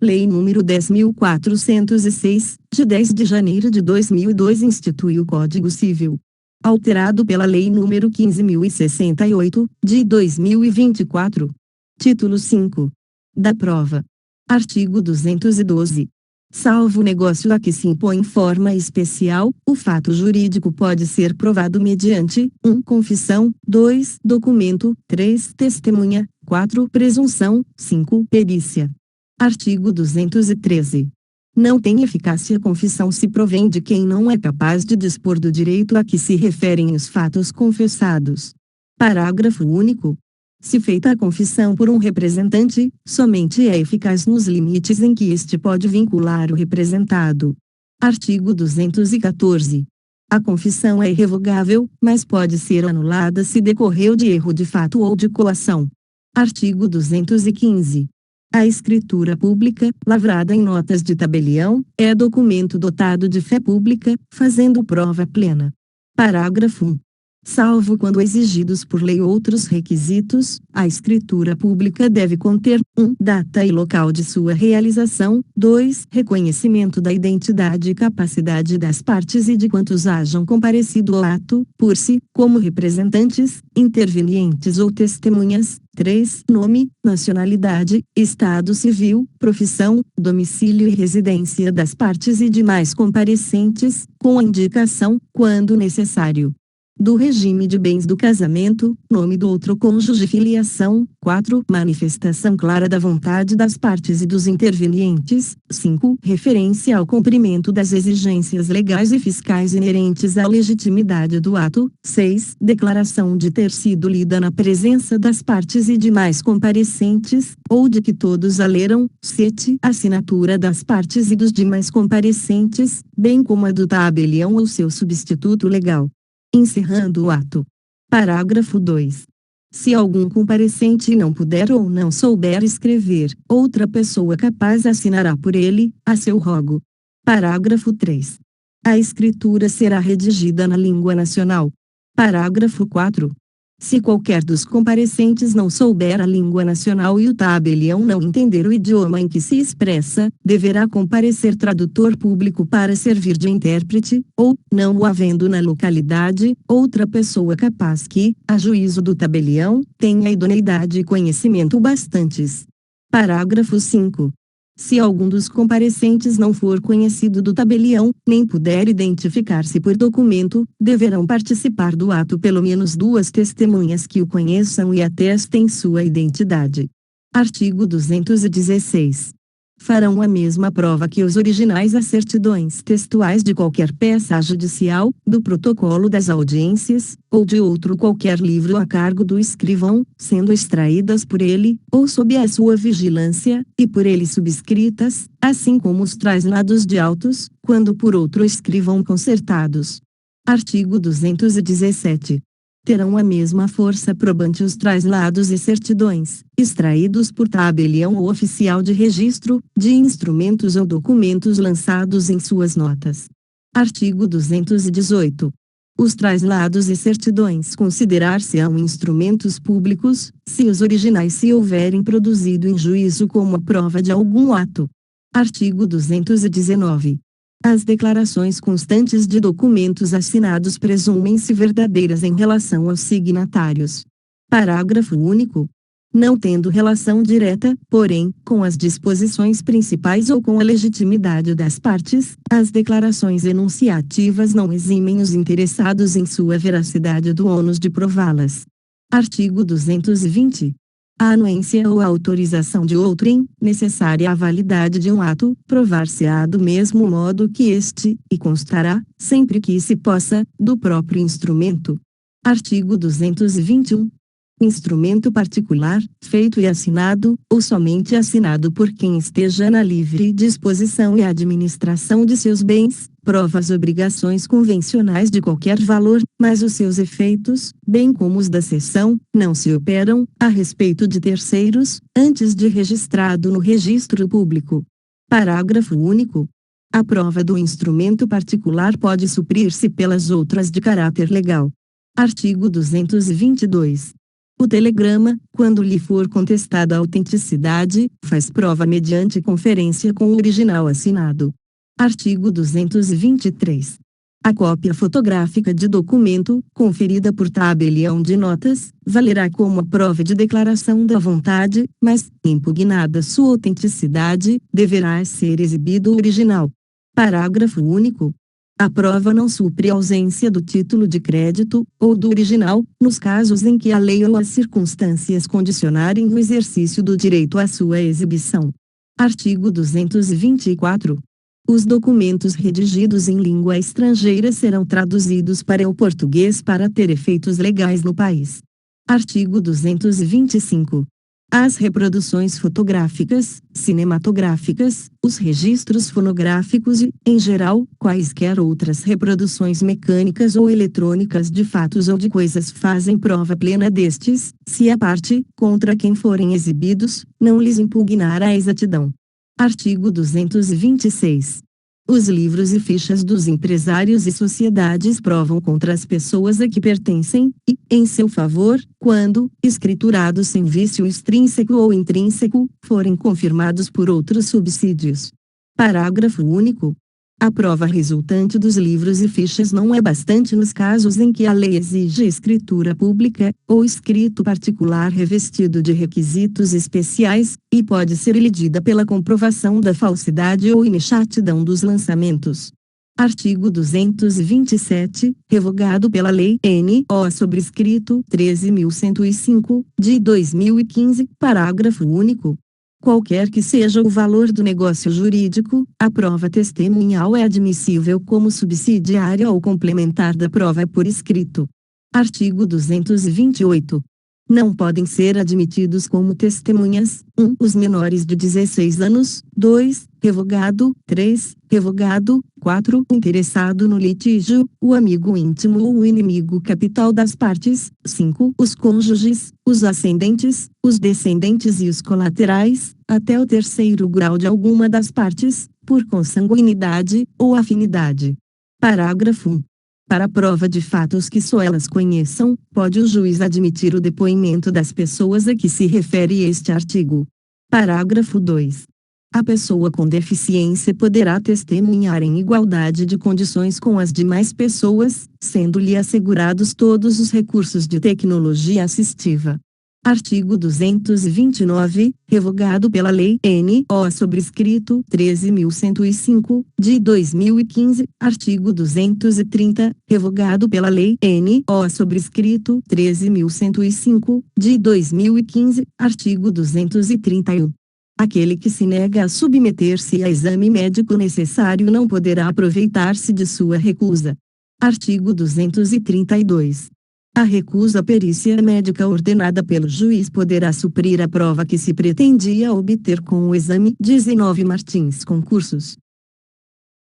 Lei nº 10.406, de 10 de janeiro de 2002 institui o Código Civil, alterado pela Lei nº 15.068, de 2024. Título 5. Da prova. Artigo 212. Salvo negócio a que se impõe forma especial, o fato jurídico pode ser provado mediante 1. Confissão, 2. Documento, 3. Testemunha, 4. Presunção, 5. Perícia. Artigo 213. Não tem eficácia a confissão se provém de quem não é capaz de dispor do direito a que se referem os fatos confessados. Parágrafo único. Se feita a confissão por um representante, somente é eficaz nos limites em que este pode vincular o representado. Artigo 214. A confissão é irrevogável, mas pode ser anulada se decorreu de erro de fato ou de coação. Artigo 215. A escritura pública, lavrada em notas de tabelião, é documento dotado de fé pública, fazendo prova plena. Parágrafo 1. Salvo quando exigidos por lei outros requisitos, a escritura pública deve conter 1. Data e local de sua realização, 2. Reconhecimento da identidade e capacidade das partes e de quantos hajam comparecido ao ato, por si, como representantes, intervenientes ou testemunhas, 3. Nome, nacionalidade, estado civil, profissão, domicílio e residência das partes e demais comparecentes, com a indicação, quando necessário, do regime de bens do casamento, nome do outro cônjuge e filiação. 4. Manifestação clara da vontade das partes e dos intervenientes. 5. Referência ao cumprimento das exigências legais e fiscais inerentes à legitimidade do ato. 6. Declaração de ter sido lida na presença das partes e demais comparecentes, ou de que todos a leram. 7. Assinatura das partes e dos demais comparecentes, bem como a do tabelião ou seu substituto legal. Encerrando o ato. Parágrafo 2. Se algum comparecente não puder ou não souber escrever, outra pessoa capaz assinará por ele, a seu rogo. Parágrafo 3. A escritura será redigida na língua nacional. Parágrafo 4. Se qualquer dos comparecentes não souber a língua nacional e o tabelião não entender o idioma em que se expressa, deverá comparecer tradutor público para servir de intérprete, ou, não o havendo na localidade, outra pessoa capaz que, a juízo do tabelião, tenha idoneidade e conhecimento bastantes. Parágrafo 5. Se algum dos comparecentes não for conhecido do tabelião, nem puder identificar-se por documento, deverão participar do ato pelo menos 2 testemunhas que o conheçam e atestem sua identidade. Artigo 216. Farão a mesma prova que os originais as certidões textuais de qualquer peça judicial, do protocolo das audiências, ou de outro qualquer livro a cargo do escrivão, sendo extraídas por ele, ou sob a sua vigilância, e por ele subscritas, assim como os traslados de autos, quando por outro escrivão concertados. Artigo 217. Terão a mesma força probante os traslados e certidões, extraídos por tabelião ou oficial de registro, de instrumentos ou documentos lançados em suas notas. Artigo 218. Os traslados e certidões considerar-se-ão instrumentos públicos, se os originais se houverem produzido em juízo como a prova de algum ato. Artigo 219. As declarações constantes de documentos assinados presumem-se verdadeiras em relação aos signatários. Parágrafo único. Não tendo relação direta, porém, com as disposições principais ou com a legitimidade das partes, as declarações enunciativas não eximem os interessados em sua veracidade do ônus de prová-las. Artigo 220. A anuência ou a autorização de outrem, necessária à validade de um ato, provar-se-á do mesmo modo que este, e constará, sempre que se possa, do próprio instrumento. Artigo 221. Instrumento particular, feito e assinado, ou somente assinado por quem esteja na livre disposição e administração de seus bens, prova as obrigações convencionais de qualquer valor, mas os seus efeitos, bem como os da cessão, não se operam, a respeito de terceiros, antes de registrado no registro público. Parágrafo único. A prova do instrumento particular pode suprir-se pelas outras de caráter legal. Artigo 222. O telegrama, quando lhe for contestada a autenticidade, faz prova mediante conferência com o original assinado. Artigo 223. A cópia fotográfica de documento, conferida por tabelião de notas, valerá como a prova de declaração da vontade, mas, impugnada sua autenticidade, deverá ser exibido o original. Parágrafo único. A prova não supre a ausência do título de crédito, ou do original, nos casos em que a lei ou as circunstâncias condicionarem o exercício do direito à sua exibição. Artigo 224. Os documentos redigidos em língua estrangeira serão traduzidos para o português para ter efeitos legais no país. Artigo 225. As reproduções fotográficas, cinematográficas, os registros fonográficos e, em geral, quaisquer outras reproduções mecânicas ou eletrônicas de fatos ou de coisas fazem prova plena destes, se a parte, contra quem forem exibidos, não lhes impugnar a exatidão. Artigo 226. Os livros e fichas dos empresários e sociedades provam contra as pessoas a que pertencem, e, em seu favor, quando, escriturados sem vício extrínseco ou intrínseco, forem confirmados por outros subsídios. Parágrafo único. A prova resultante dos livros e fichas não é bastante nos casos em que a lei exige escritura pública, ou escrito particular revestido de requisitos especiais, e pode ser elidida pela comprovação da falsidade ou inexatidão dos lançamentos. Artigo 227, revogado pela Lei N.O. sobrescrito 13.105, de 2015, parágrafo único. Qualquer que seja o valor do negócio jurídico, a prova testemunhal é admissível como subsidiária ou complementar da prova por escrito. Artigo 228. Não podem ser admitidos como testemunhas: 1. Os menores de 16 anos, 2. Revogado, 3. Revogado, 4. O interessado no litígio, o amigo íntimo ou o inimigo capital das partes, 5. Os cônjuges, os ascendentes, os descendentes e os colaterais, até o terceiro grau de alguma das partes, por consanguinidade ou afinidade. Parágrafo 1. Para a prova de fatos que só elas conheçam, pode o juiz admitir o depoimento das pessoas a que se refere este artigo. Parágrafo 2. A pessoa com deficiência poderá testemunhar em igualdade de condições com as demais pessoas, sendo-lhe assegurados todos os recursos de tecnologia assistiva. Artigo 229, revogado pela Lei N.O. sobrescrito 13.105, de 2015, artigo 230, revogado pela Lei N.O. sobrescrito 13.105, de 2015, artigo 231. Aquele que se nega a submeter-se a exame médico necessário não poderá aproveitar-se de sua recusa. Artigo 232. A recusa à perícia médica ordenada pelo juiz poderá suprir a prova que se pretendia obter com o exame. 19 Martins Concursos.